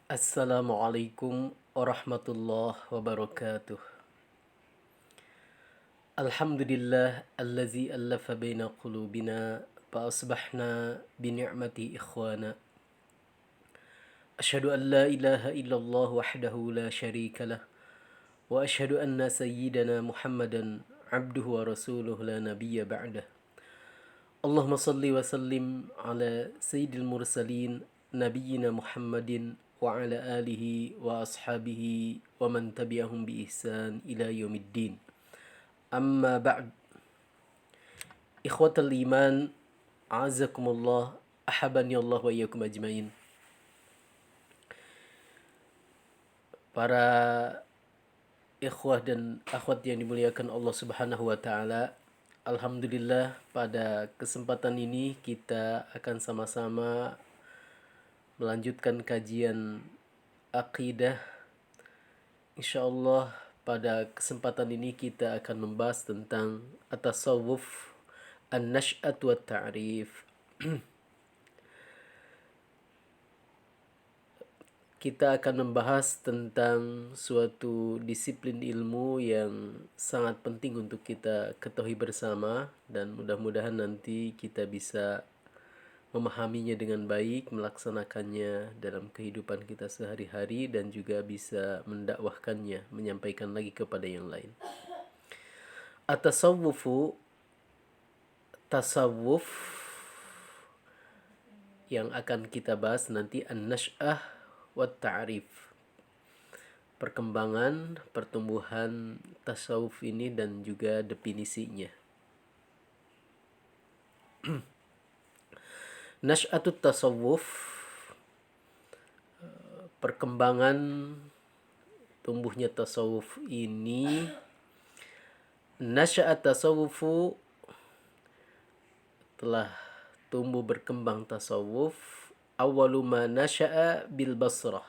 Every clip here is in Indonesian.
Assalamualaikum warahmatullahi wabarakatuh. Alhamdulillah allazi allafa baina qulubina fa asbahna bi ni'mati ikhwana. Asyhadu an la ilaha illallah wahdahu la syarika lah wa asyhadu anna sayyidana Muhammadan abduhu wa rasuluhu la nabiyya ba'dah. Allahumma salli wa sallim ala sayyidil mursalin nabiyyina Muhammadin wa ala alihi wa ashabihi wa man tabi'ahum bi ihsan ila yaumiddin. Amma ba'd. Ikhwatal iman, a'azakumullah, ahabani Allah wa iyyakum ajmain. Para ikhwah dan akhwat yang dimuliakan Allah Subhanahu wa taala, alhamdulillah pada kesempatan ini kita akan sama-sama melanjutkan kajian akidah. Insyaallah pada kesempatan ini kita akan membahas tentang at-tasawuf, an-nash'at wa ta'rif. Kita akan membahas tentang suatu disiplin ilmu yang sangat penting untuk kita ketahui bersama, dan mudah-mudahan nanti kita bisa memahaminya dengan baik, melaksanakannya dalam kehidupan kita sehari-hari, dan juga bisa mendakwahkannya, menyampaikan lagi kepada yang lain. At-tasawwufu, tasawuf yang akan kita bahas nanti an-nash'ah wa ta'rif. Perkembangan, pertumbuhan tasawuf ini dan juga definisinya. Nash'atut tasawuf, perkembangan tumbuhnya tasawuf ini. Nasya'at tasawufu, telah tumbuh berkembang tasawuf. Awwalu ma nasya'a bil Basrah,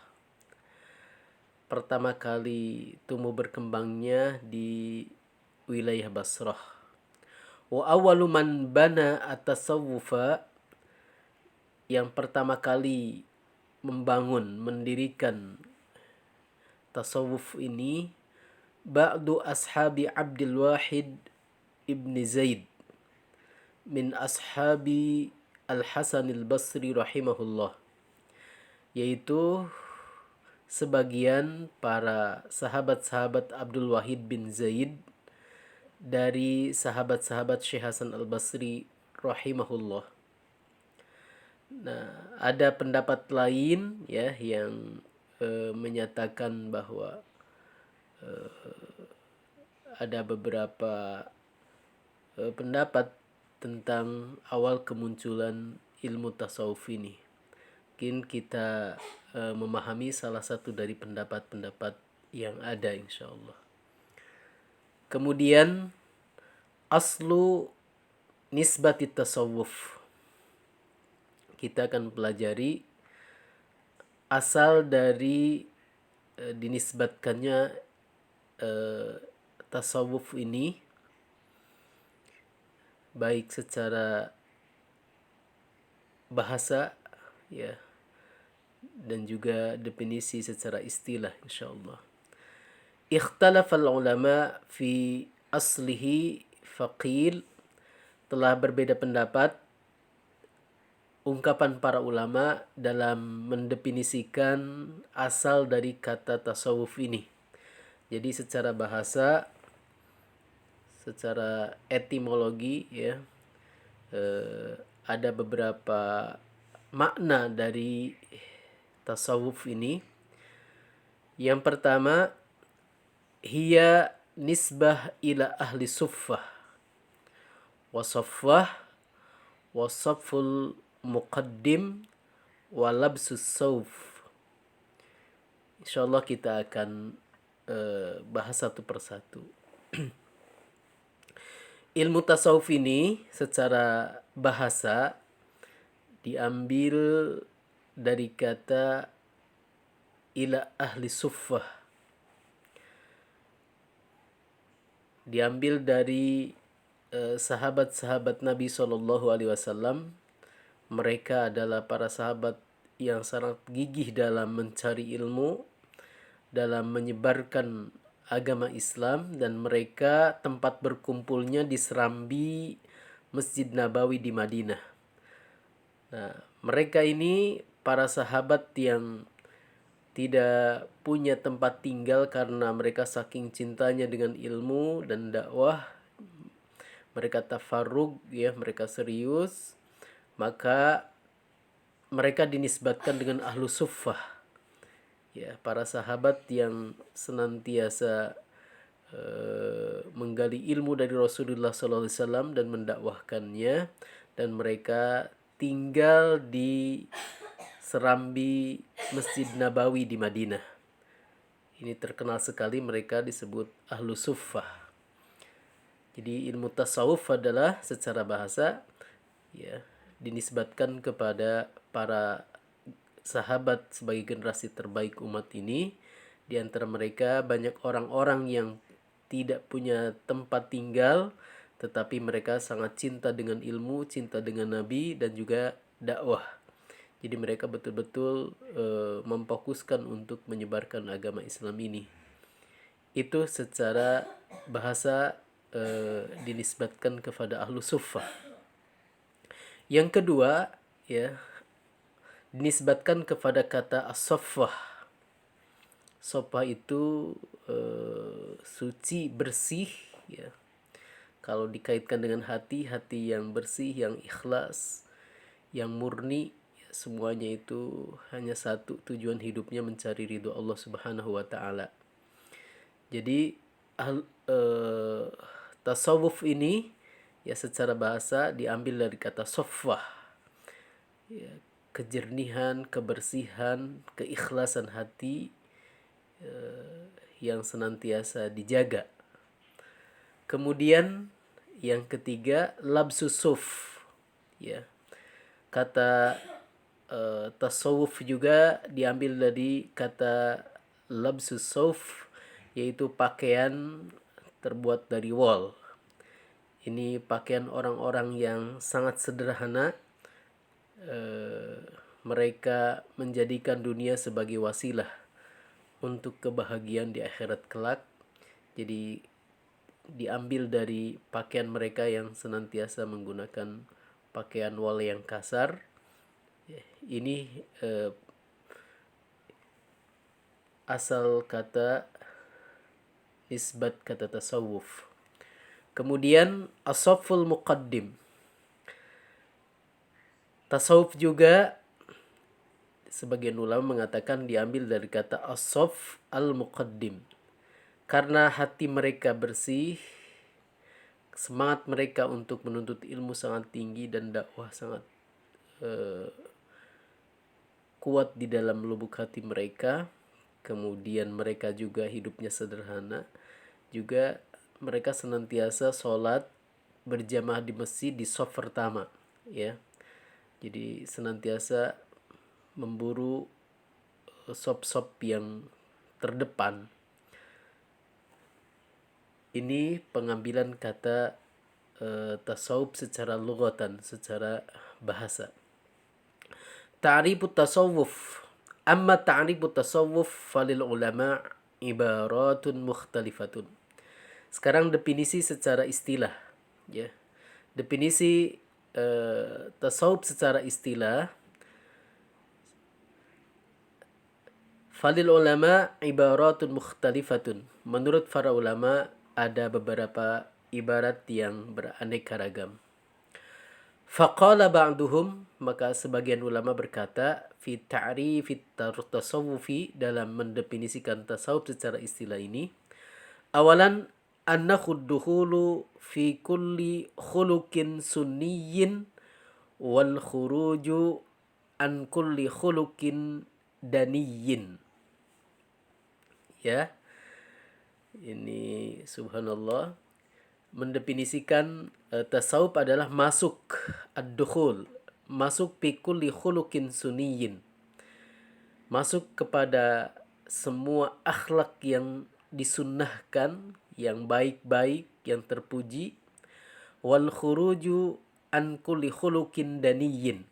pertama kali tumbuh berkembangnya di wilayah Basrah. Wa awwalu man bana at-tasawwufa, yang pertama kali membangun, mendirikan tasawuf ini, ba'du ashabi Abdul Wahid ibn Zaid min ashabi Al-Hasan al-Basri rahimahullah, yaitu sebagian para sahabat-sahabat Abdul Wahid bin Zaid dari sahabat-sahabat Syekh Hasan al-Basri rahimahullah. Nah, ada pendapat lain ya yang menyatakan bahwa ada beberapa pendapat tentang awal kemunculan ilmu tasawuf ini. Mungkin kita memahami salah satu dari pendapat-pendapat yang ada insyaallah. Kemudian aslu nisbati tasawuf, kita akan pelajari asal dari dinisbatkannya tasawuf ini, baik secara bahasa ya, dan juga definisi secara istilah insyaallah. Ikhtalafal ulama fi aslihi faqil, telah berbeda pendapat ungkapan para ulama dalam mendefinisikan asal dari kata tasawuf ini. Jadi secara bahasa, secara etimologi ya, ada beberapa makna dari tasawuf ini. Yang pertama, hiya nisbah ila ahli suffah wa saffah wa safful muqaddim wa labsus sauf. Insyaallah kita akan bahas satu persatu. Ilmu tasawuf ini secara bahasa diambil dari kata ila ahli suffah, diambil dari sahabat-sahabat Nabi SAW. Mereka adalah para sahabat yang sangat gigih dalam mencari ilmu, dalam menyebarkan agama Islam, dan mereka tempat berkumpulnya di serambi Masjid Nabawi di Madinah. Nah, mereka ini para sahabat yang tidak punya tempat tinggal karena mereka saking cintanya dengan ilmu dan dakwah. Mereka tafarrug, ya, mereka serius. Maka mereka dinisbatkan dengan ahlu suffah, ya, para sahabat yang senantiasa menggali ilmu dari Rasulullah SAW dan mendakwahkannya, dan mereka tinggal di serambi Masjid Nabawi di Madinah. Ini terkenal sekali, mereka disebut ahlu suffah. Jadi ilmu tasawuf adalah secara bahasa, ya, dinisbatkan kepada para sahabat sebagai generasi terbaik umat ini. Di antara mereka banyak orang-orang yang tidak punya tempat tinggal, tetapi mereka sangat cinta dengan ilmu, cinta dengan Nabi, dan juga dakwah. Jadi mereka betul-betul memfokuskan untuk menyebarkan agama Islam ini. Itu secara bahasa dinisbatkan kepada ahlu suffah. Yang kedua, ya, dinisbatkan kepada kata as-saffah. Saffah itu suci, bersih, ya. Kalau dikaitkan dengan hati, hati yang bersih, yang ikhlas, yang murni, ya, semuanya itu hanya satu tujuan hidupnya, mencari ridho Allah Subhanahu wa taala. Jadi tasawuf ini, ya, secara bahasa diambil dari kata saffah, ya, kejernihan, kebersihan, keikhlasan hati yang senantiasa dijaga. Kemudian yang ketiga, labsus suf, ya. Kata tasawuf juga diambil dari kata labsus suf, yaitu pakaian terbuat dari wol. Ini pakaian orang-orang yang sangat sederhana. Mereka menjadikan dunia sebagai wasilah untuk kebahagiaan di akhirat kelak. Jadi diambil dari pakaian mereka yang senantiasa menggunakan pakaian wol yang kasar. Ini asal kata nisbat kata tasawuf. Kemudian as-safful muqaddim. Tasawuf juga sebagian ulama mengatakan diambil dari kata as-saff al-muqaddim. Karena hati mereka bersih, semangat mereka untuk menuntut ilmu sangat tinggi, dan dakwah sangat kuat di dalam lubuk hati mereka. Kemudian mereka juga hidupnya sederhana. Juga mereka senantiasa sholat berjamaah di masjid di shaf pertama, ya. Jadi senantiasa memburu shaf-shaf yang terdepan. Ini pengambilan kata tasawuf secara lughatan, secara bahasa. Ta'rifut tasawuf. Amma ta'rifut tasawuf falil ulama ibaratun mukhtalifatun. Sekarang definisi secara istilah, ya. Definisi tasawuf secara istilah. Falil ulama ibaratun mukhtalifatun. Menurut para ulama ada beberapa ibarat yang beraneka ragam. Faqala ba'duhum, maka sebagian ulama berkata, fi ta'rifit tasawufi, dalam mendefinisikan tasawuf secara istilah ini. Awalan, annahu dukhulu fi kulli khuluqin sunniyin wal khuruju an kulli khuluqin daniyin. Ya, ini subhanallah, mendefinisikan tasawuf adalah masuk, ad-dukhul, masuk fi kulli khuluqin sunniyin, masuk kepada semua akhlak yang disunnahkan, yang baik-baik, yang terpuji. Wal khuruju an kulli khuluqin daniyin,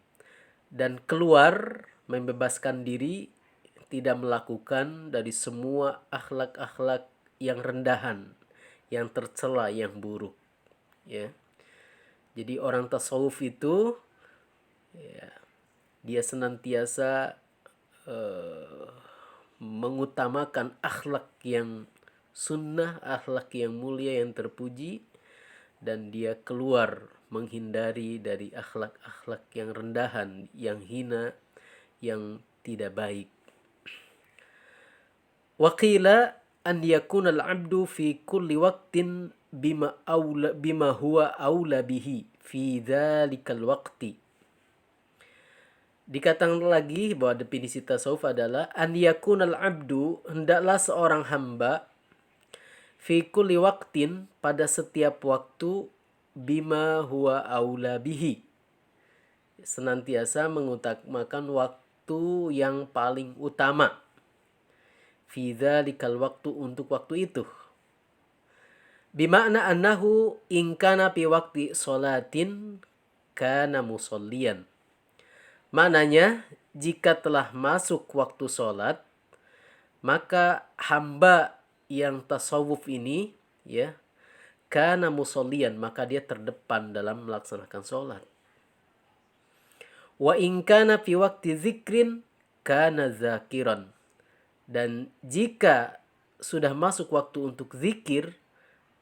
dan keluar membebaskan diri, tidak melakukan dari semua akhlak-akhlak yang rendahan, yang tercela, yang buruk. Ya, jadi orang tasawuf itu ya, dia senantiasa mengutamakan akhlak yang sunnah, akhlak yang mulia, yang terpuji, dan dia keluar menghindari dari akhlak-akhlak yang rendahan, yang hina, yang tidak baik. Waqila an yakuna al-'abdu fi kulli waqtin bima huwa aula bihi fi dzalikal waqti. Dikatakan lagi bahwa definisi tasawuf adalah an yakunal abdu, hendaklah seorang hamba, fi kulli waqtin, pada setiap waktu, bima huwa aula bihi, senantiasa mengutamakan waktu yang paling utama, fi dzalikal waktu, untuk waktu itu. Bimakna annahu in kana fi waqti sholatin kana musollian. Maknanya, jika telah masuk waktu sholat, maka hamba yang tasawuf ini, ya, kana musollian, maka dia terdepan dalam melaksanakan sholat. Wa in kana fi waqti zikrin kana zakiran. Dan jika sudah masuk waktu untuk zikir,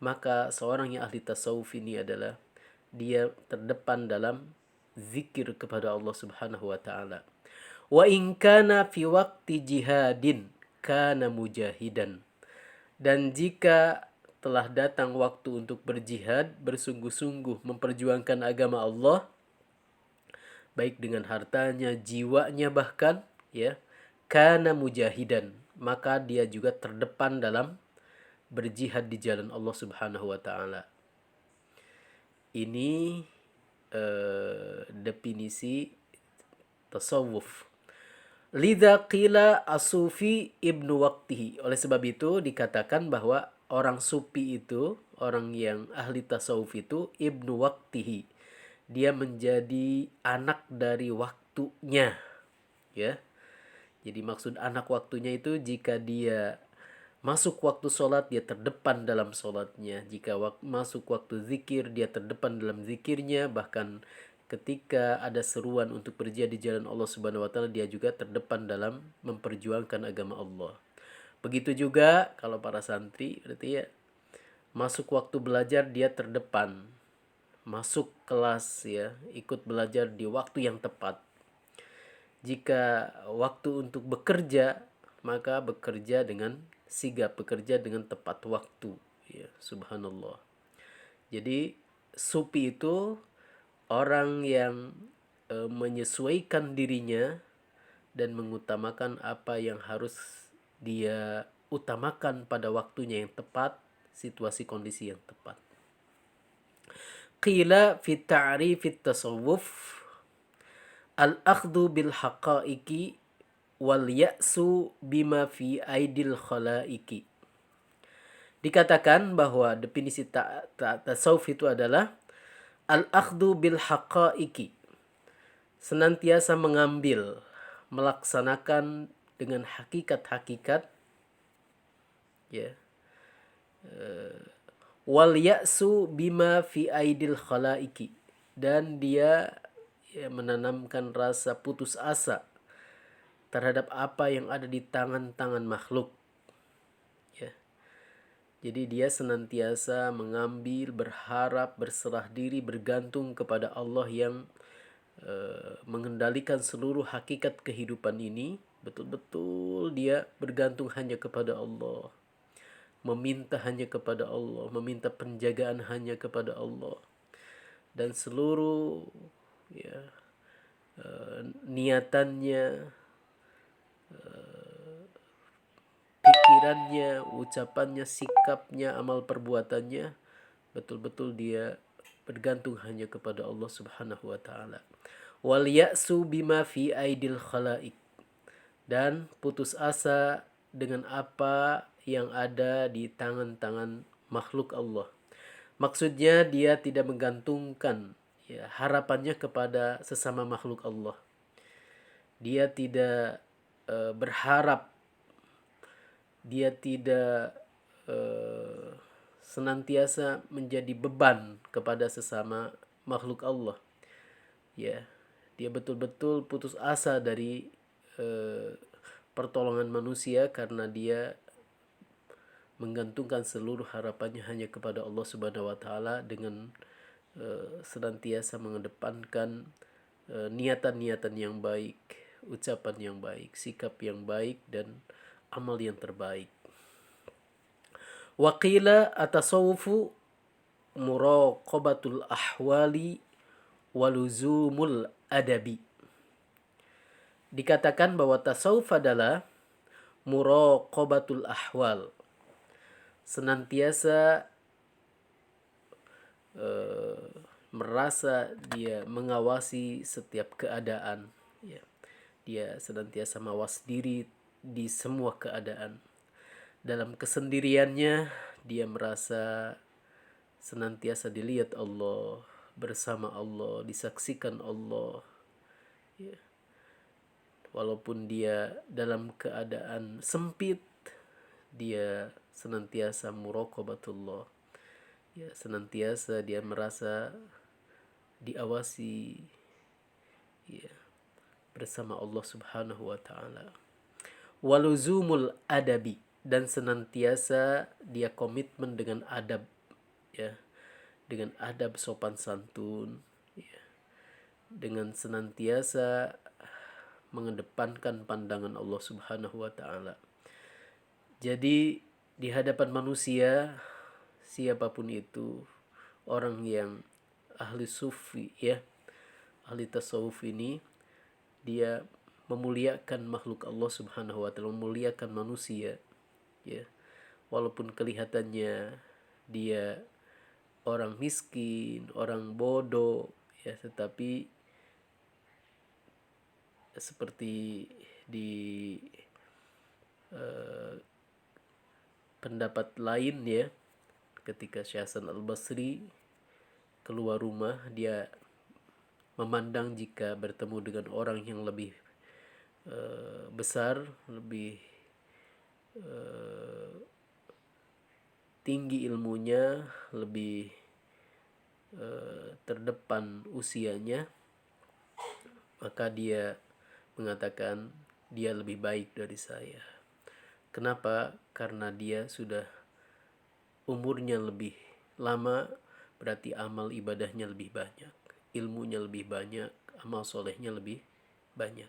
maka seorang yang ahli tasawuf ini adalah dia terdepan dalam zikir kepada Allah Subhanahu wa taala. Wa in kana fi waqti jihadin kana mujahidan. Dan jika telah datang waktu untuk berjihad, bersungguh-sungguh memperjuangkan agama Allah, baik dengan hartanya, jiwanya bahkan, ya, kana mujahidan, maka dia juga terdepan dalam berjihad di jalan Allah Subhanahu wa taala. Ini definisi tasawuf. Lidha qila as-sufi ibnu waqtihi. Oleh sebab itu dikatakan bahwa orang sufi itu, orang yang ahli tasawuf itu, ibnu waqtihi, dia menjadi anak dari waktunya, ya. Jadi maksud anak waktunya itu jika dia masuk waktu sholat, dia terdepan dalam sholatnya. Jika masuk waktu zikir, dia terdepan dalam zikirnya. Bahkan ketika ada seruan untuk berjihad di jalan Allah Subhanahu wa taala, dia juga terdepan dalam memperjuangkan agama Allah. Begitu juga kalau para santri, berarti ya, masuk waktu belajar dia terdepan. Masuk kelas, ya, ikut belajar di waktu yang tepat. Jika waktu untuk bekerja, maka bekerja dengan sigap, bekerja dengan tepat waktu, ya, subhanallah. Jadi sufi itu orang yang menyesuaikan dirinya dan mengutamakan apa yang harus dia utamakan pada waktunya yang tepat, situasi kondisi yang tepat. Qila fi ta'rifit tasawuf al-akhdhu bil haqa'iqi wal ya'su bima fi aidil khalaiki. Dikatakan bahwa definisi tasawuf itu adalah al-akhdhu bil haqa'iqi, senantiasa mengambil, melaksanakan dengan hakikat-hakikat, ya. Wal ya'su bima fi aidil khalaiki, dan dia, ya, menanamkan rasa putus asa terhadap apa yang ada di tangan-tangan makhluk, ya. Jadi dia senantiasa mengambil, berharap, berserah diri, bergantung kepada Allah yang mengendalikan seluruh hakikat kehidupan ini. Betul-betul dia bergantung hanya kepada Allah, meminta hanya kepada Allah, meminta penjagaan hanya kepada Allah, dan seluruh, ya, niatannya, pikirannya, ucapannya, sikapnya, amal perbuatannya, betul-betul dia bergantung hanya kepada Allah Subhanahu wa taala. Wal ya'su bima fi aidil khalaik, dan putus asa dengan apa yang ada di tangan-tangan makhluk Allah. Maksudnya dia tidak menggantungkan, ya, harapannya kepada sesama makhluk Allah. Dia tidak berharap, dia tidak senantiasa menjadi beban kepada sesama makhluk Allah. Ya, dia betul-betul putus asa dari pertolongan manusia karena dia menggantungkan seluruh harapannya hanya kepada Allah Subhanahu wa taala dengan senantiasa mengedepankan niatan-niatan yang baik, ucapan yang baik, sikap yang baik dan amal yang terbaik. Waqila atasawufu muraqabatul ahwali waluzumul adabi. Dikatakan bahwa tasawuf adalah muraqabatul ahwal, senantiasa merasa dia mengawasi setiap keadaan, ya. Dia senantiasa mawas diri di semua keadaan. Dalam kesendiriannya dia merasa senantiasa dilihat Allah, bersama Allah, disaksikan Allah, ya. Walaupun dia dalam keadaan sempit, dia senantiasa muraqabatullah, ya, senantiasa dia merasa diawasi, ya, bersama Allah Subhanahu wa taala. Waluzumul adabi, dan senantiasa dia komitmen dengan adab, ya, dengan adab sopan santun, ya, dengan senantiasa mengedepankan pandangan Allah Subhanahu wa taala. Jadi di hadapan manusia siapapun itu, orang yang ahli sufi, ya, ahli tasawuf ini, dia memuliakan makhluk Allah Subhanahu wa taala, memuliakan manusia, ya. Walaupun kelihatannya dia orang miskin, orang bodoh, ya, tetapi seperti di pendapat lain, ya, ketika Syekh Hasan Al-Basri keluar rumah, dia memandang jika bertemu dengan orang yang lebih besar, lebih tinggi ilmunya, lebih terdepan usianya, maka dia mengatakan dia lebih baik dari saya. Kenapa? Karena dia sudah umurnya lebih lama, berarti amal ibadahnya lebih banyak, ilmunya lebih banyak, amal solehnya lebih banyak.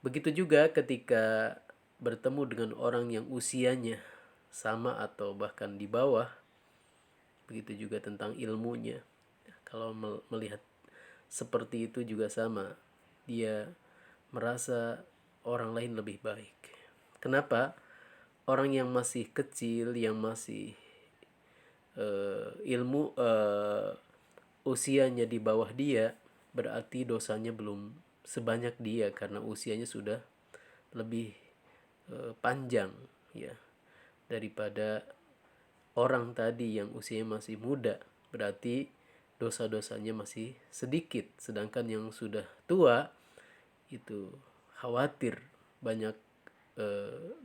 Begitu juga ketika bertemu dengan orang yang usianya sama atau bahkan di bawah, begitu juga tentang ilmunya. Kalau melihat seperti itu juga sama, dia merasa orang lain lebih baik. Kenapa? Orang yang masih kecil, yang masih usianya di bawah dia, berarti dosanya belum sebanyak dia karena usianya sudah lebih panjang, ya, daripada orang tadi yang usianya masih muda. Berarti dosa-dosanya masih sedikit, sedangkan yang sudah tua itu khawatir banyak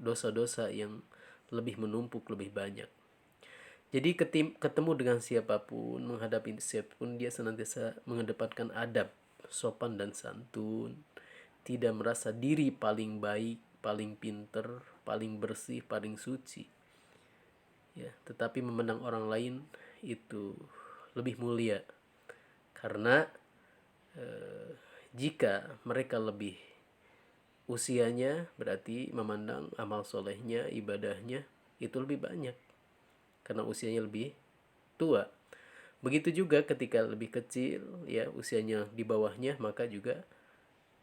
dosa-dosa yang lebih menumpuk, lebih banyak. Jadi ketemu dengan siapapun, menghadapi siapapun, dia senantiasa mengedepankan adab, sopan dan santun, tidak merasa diri paling baik, paling pinter, paling bersih, paling suci, ya, tetapi memandang orang lain itu lebih mulia karena jika mereka lebih usianya, berarti memandang amal solehnya, ibadahnya itu lebih banyak karena usianya lebih tua. Begitu juga ketika lebih kecil, ya, usianya di bawahnya, maka juga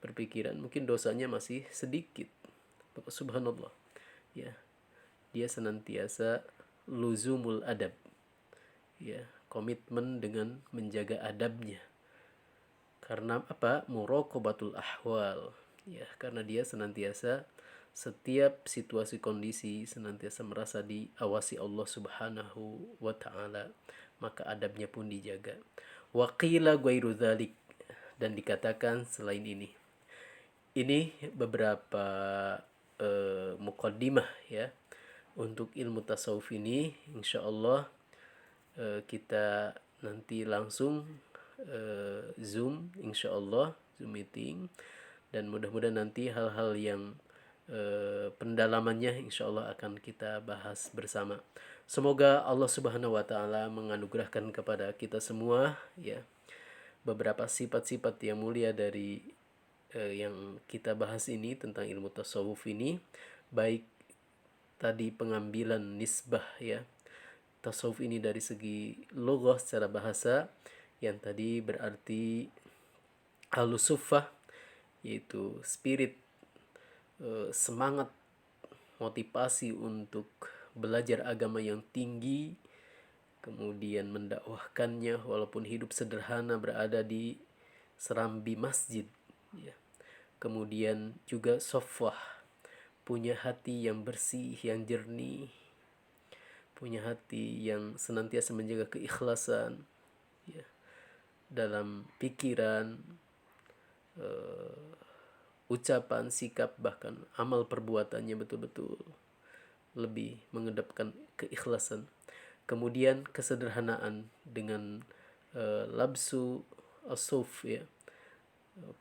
berpikiran mungkin dosanya masih sedikit. Subhanallah, ya, dia senantiasa luzumul adab, ya, komitmen dengan menjaga adabnya. Karena apa? Muraqabatul ahwal, ya, karena dia senantiasa setiap situasi kondisi senantiasa merasa diawasi Allah Subhanahu wa taala, maka adabnya pun dijaga. Wa qila ghairu dzalik, dan dikatakan selain ini. Ini beberapa muqaddimah ya untuk ilmu tasawuf ini. Insya Allah kita nanti langsung Zoom, insya Allah Zoom meeting, dan mudah-mudahan nanti hal-hal yang pendalamannya insya Allah akan kita bahas bersama. Semoga Allah Subhanahu wa taala menganugerahkan kepada kita semua ya beberapa sifat-sifat yang mulia dari yang kita bahas ini tentang ilmu tasawuf ini, baik tadi pengambilan nisbah ya tasawuf ini dari segi logoh secara bahasa yang tadi berarti halusufah, yaitu spirit, semangat, motivasi untuk belajar agama yang tinggi, kemudian mendakwahkannya walaupun hidup sederhana berada di serambi masjid ya. Kemudian juga sofwah, punya hati yang bersih, yang jernih, punya hati yang senantiasa menjaga keikhlasan ya, dalam pikiran, ucapan, sikap, bahkan amal perbuatannya betul-betul lebih mengedepankan keikhlasan. Kemudian kesederhanaan dengan labsu asuf ya,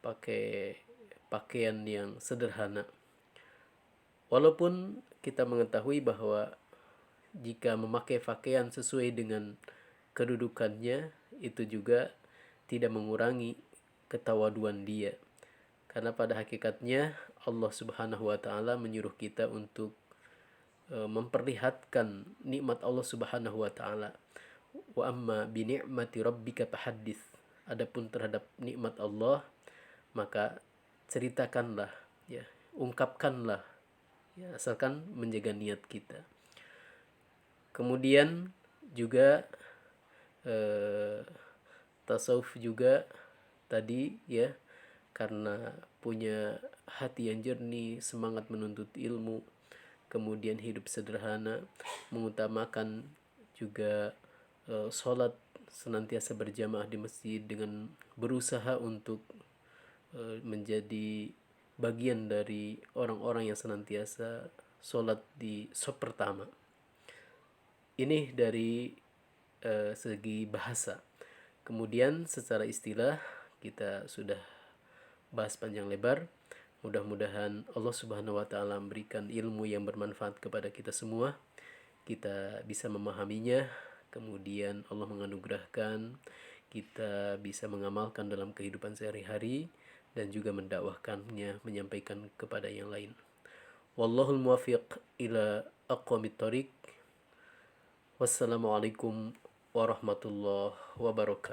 pakai pakaian yang sederhana. Walaupun kita mengetahui bahwa jika memakai pakaian sesuai dengan kedudukannya, itu juga tidak mengurangi ketawaduan dia. Karena pada hakikatnya Allah Subhanahu wa taala menyuruh kita untuk memperlihatkan nikmat Allah Subhanahu wa taala. Wa amma bi ni'mati rabbika fahaddits. Adapun terhadap nikmat Allah, maka ceritakanlah ya, ungkapkanlah ya, asalkan menjaga niat kita. Kemudian juga tasawuf juga tadi ya, karena punya hati yang jernih, semangat menuntut ilmu, kemudian hidup sederhana, mengutamakan juga sholat senantiasa berjamaah di masjid dengan berusaha untuk menjadi bagian dari orang-orang yang senantiasa sholat di shaf pertama. Ini dari segi bahasa. Kemudian secara istilah kita sudah bahas panjang lebar. Mudah-mudahan Allah Subhanahu wa taala memberikan ilmu yang bermanfaat kepada kita semua. Kita bisa memahaminya, kemudian Allah menganugerahkan kita bisa mengamalkan dalam kehidupan sehari-hari dan juga mendakwahkannya, menyampaikan kepada yang lain. Wallahul muwaffiq ila aqwamit thoriq. Wassalamualaikum warahmatullahi wabarakatuh.